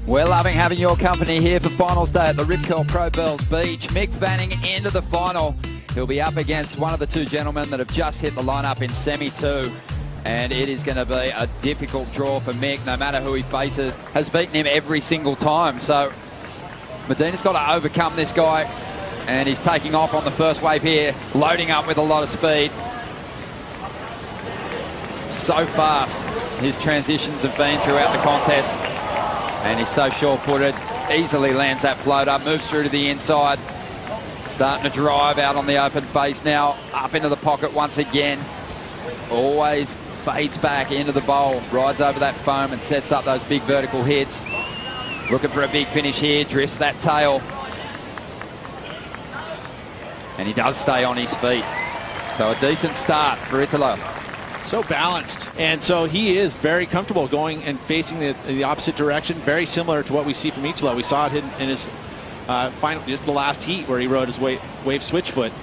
We're loving having your company here for finals day at the Rip Curl Pro Bells Beach. Mick Fanning into the final. He'll be up against one of the two gentlemen that have just hit the lineup in Semi 2. And it is going to be a difficult draw for Mick, no matter who he faces. Has beaten him every single time. So Medina's got to overcome this guy. And he's taking off on the first wave here, loading up with a lot of speed. So fast his transitions have been throughout the contest. And he's so sure-footed, easily lands that floater, moves through to the inside. Starting to drive out on the open face now, up into the pocket once again. Always fades back into the bowl, rides over that foam and sets up those big vertical hits. Looking for a big finish here, drifts that tail. And he does stay on his feet. So a decent start for Italo. So balanced, and so he is very comfortable going and facing the opposite direction, very similar to what we see from Italo. We saw it in his final, just the last heat where he rode his wave switch foot.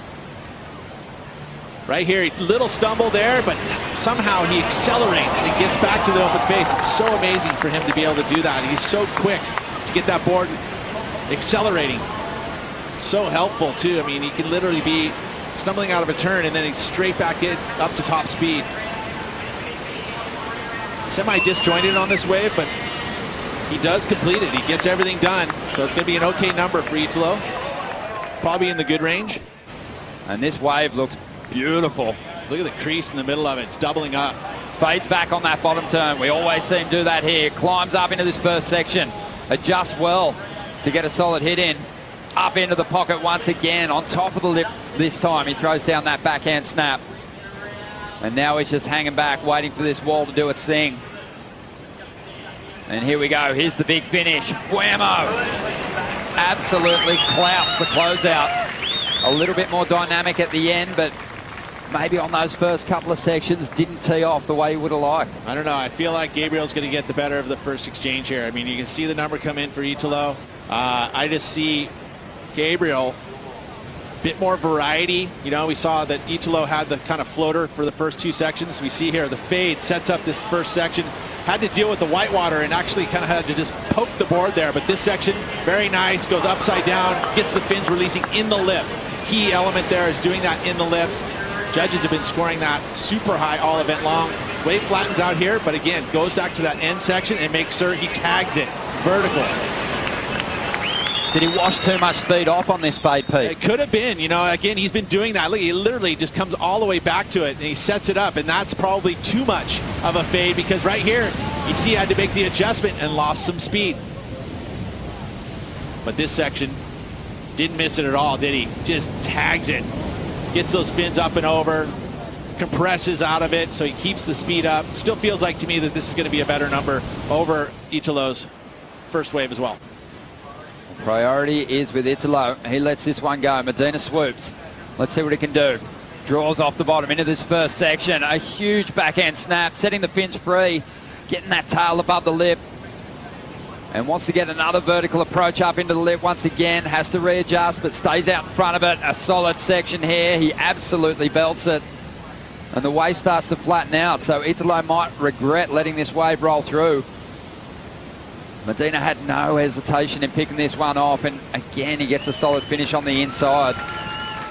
Right here, little stumble there, but somehow he accelerates and gets back to the open face. It's so amazing for him to be able to do that. He's so quick to get that board accelerating. So helpful too. I mean, he can literally be stumbling out of a turn and then he's straight back in up to top speed. Semi-disjointed on this wave, but he does complete it. He gets everything done. So it's going to be an okay number for Italo. Probably in the good range. And this wave looks beautiful. Look at the crease in the middle of it. It's doubling up. Fades back on that bottom turn. We always see him do that here. Climbs up into this first section. Adjusts well to get a solid hit in. Up into the pocket once again. On top of the lip this time. He throws down that backhand snap. And now he's just hanging back, waiting for this wall to do its thing. And here we go. Here's the big finish. Whammo! Absolutely clouts the closeout. A little bit more dynamic at the end, but maybe on those first couple of sections didn't tee off the way he would have liked. I don't know. I feel like Gabriel's going to get the better of the first exchange here. I mean, you can see the number come in for Italo. I just see Gabriel, bit more variety. You know, we saw that Italo had the kind of floater for the first two sections. We see here the fade sets up this first section. Had to deal with the whitewater and actually kind of had to just poke the board there. But this section, very nice, goes upside down, gets the fins releasing in the lip. Key element there is doing that in the lip. Judges have been scoring that super high all event long. Wave flattens out here, but again, goes back to that end section and makes sure he tags it vertical. Did he wash too much speed off on this fade, Pete? It could have been. You know, again, he's been doing that. Look, he literally just comes all the way back to it, and he sets it up, and that's probably too much of a fade because right here, you see he had to make the adjustment and lost some speed. But this section didn't miss it at all, did he? Just tags it. Gets those fins up and over, compresses out of it, so he keeps the speed up. Still feels like to me that this is going to be a better number over Italo's first wave as well. Priority is with Italo. He lets this one go. Medina swoops. Let's see what he can do. Draws off the bottom into this first section. A huge backhand snap, setting the fins free, getting that tail above the lip. And wants to get another vertical approach up into the lip once again. Has to readjust, but stays out in front of it. A solid section here. He absolutely belts it. And the wave starts to flatten out, so Italo might regret letting this wave roll through. Medina had no hesitation in picking this one off, and again he gets a solid finish on the inside.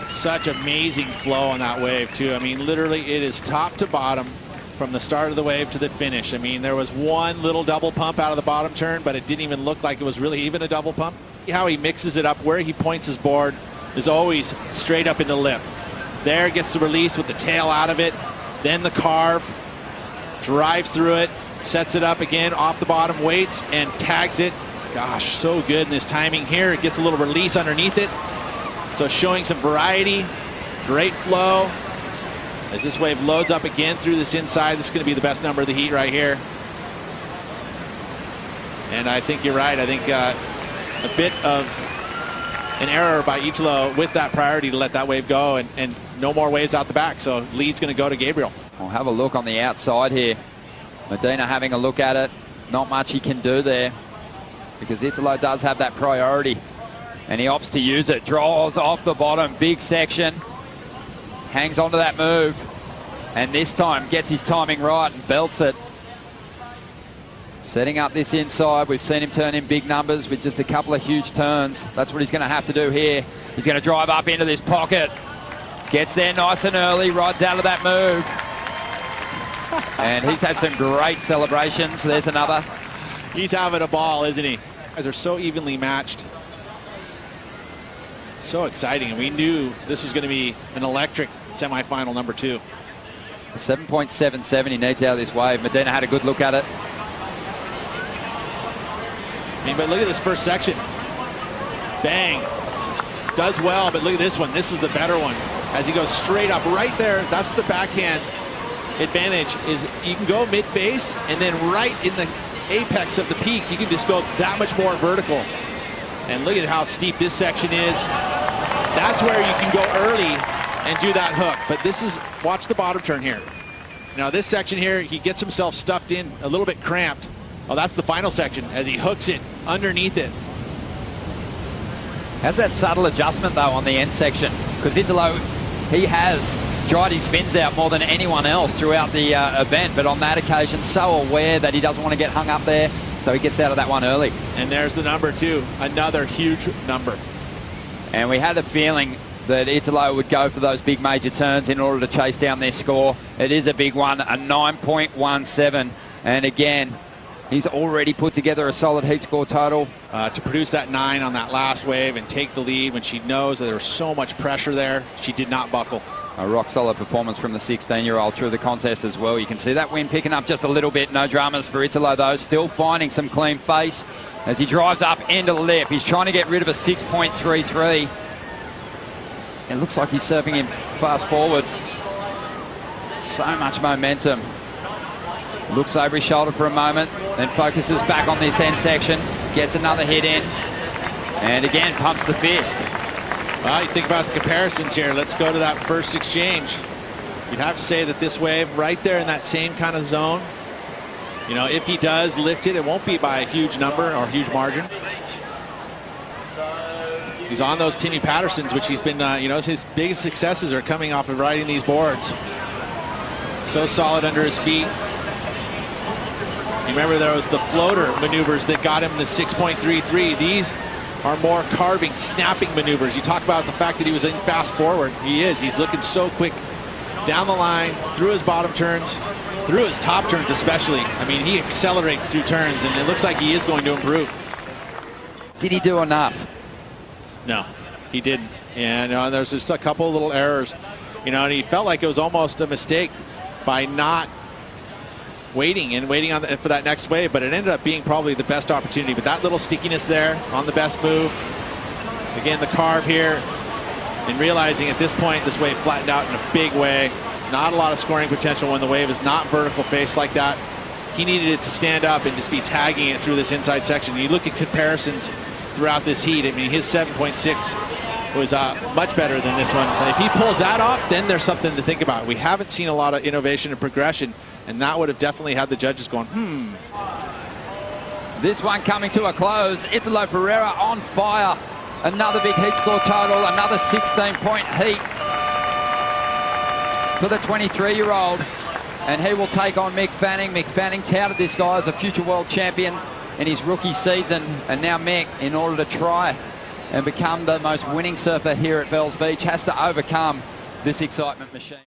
Such amazing flow on that wave too. I mean, literally it is top to bottom from the start of the wave to the finish. I mean, there was one little double pump out of the bottom turn, but it didn't even look like it was really even a double pump. How he mixes it up, where he points his board is always straight up in the lip. There, gets the release with the tail out of it, then the carve, drives through it, sets it up again off the bottom, waits and tags it. Gosh, so good in this timing here. It gets a little release underneath it. So showing some variety, great flow. As this wave loads up again through this inside, this is going to be the best number of the heat right here. And I think you're right. I think a bit of an error by Italo with that priority to let that wave go and no more waves out the back. So lead's going to go to Gabriel. We'll have a look on the outside here. Medina having a look at it. Not much he can do there because Italo does have that priority and he opts to use it. Draws off the bottom, big section. Hangs onto that move and this time gets his timing right and belts it. Setting up this inside. We've seen him turn in big numbers with just a couple of huge turns. That's what he's going to have to do here. He's going to drive up into this pocket. Gets there nice and early, rides out of that move. And he's had some great celebrations. There's another. He's having a ball, isn't he? Guys are so evenly matched. So exciting. And we knew this was going to be an electric semifinal number 2. 7.77 he needs out of this wave. Medina had a good look at it. I mean, but look at this first section. Bang. Does well, but look at this one. This is the better one. As he goes straight up right there, that's the backhand advantage, is you can go mid-face, and then right in the apex of the peak, you can just go that much more vertical. And look at how steep this section is. That's where you can go early and do that hook. But this is, watch the bottom turn here. Now this section here, he gets himself stuffed in, a little bit cramped. Oh, that's the final section, as he hooks it underneath it. Has that subtle adjustment, though, on the end section. Because Italo, he has dried his fins out more than anyone else throughout the event. But on that occasion, so aware that he doesn't want to get hung up there. So he gets out of that one early. And there's the number 2, another huge number. And we had a feeling that Italo would go for those big major turns in order to chase down their score. It is a big one, a 9.17. And again, he's already put together a solid heat score total. To produce that 9 on that last wave and take the lead when she knows that there's so much pressure there, she did not buckle. A rock-solid performance from the 16-year-old through the contest as well. You can see that wind picking up just a little bit. No dramas for Italo, though. Still finding some clean face as he drives up into the lip. He's trying to get rid of a 6.33. It looks like he's surfing him fast forward. So much momentum. Looks over his shoulder for a moment, then focuses back on this end section. Gets another hit in. And again, pumps the fist. Well, you think about the comparisons here. Let's go to that first exchange. You'd have to say that this wave right there in that same kind of zone, you know, if he does lift it, it won't be by a huge number or huge margin. He's on those Timmy Pattersons, which he's been, you know, his biggest successes are coming off of riding these boards. So solid under his feet. You remember there was the floater maneuvers that got him the 6.33. These are more carving, snapping maneuvers. You talk about the fact that he was in fast forward. He is. He's looking so quick down the line, through his bottom turns, through his top turns especially. I mean, he accelerates through turns, and it looks like he is going to improve. Did he do enough? No, he didn't. And there's just a couple of little errors. You know, and he felt like it was almost a mistake by not waiting on for that next wave, but it ended up being probably the best opportunity. But that little stickiness there on the best move. Again, the carve here, and realizing at this point this wave flattened out in a big way. Not a lot of scoring potential when the wave is not vertical face like that. He needed it to stand up and just be tagging it through this inside section. You look at comparisons throughout this heat. I mean, his 7.6 was much better than this one. But if he pulls that off, then there's something to think about. We haven't seen a lot of innovation and progression, and that would have definitely had the judges going, This one coming to a close. Italo Ferreira on fire. Another big heat score total, another 16-point heat for the 23-year-old. And he will take on Mick Fanning. Mick Fanning touted this guy as a future world champion in his rookie season. And now Mick, in order to try and become the most winning surfer here at Bells Beach, has to overcome this excitement machine.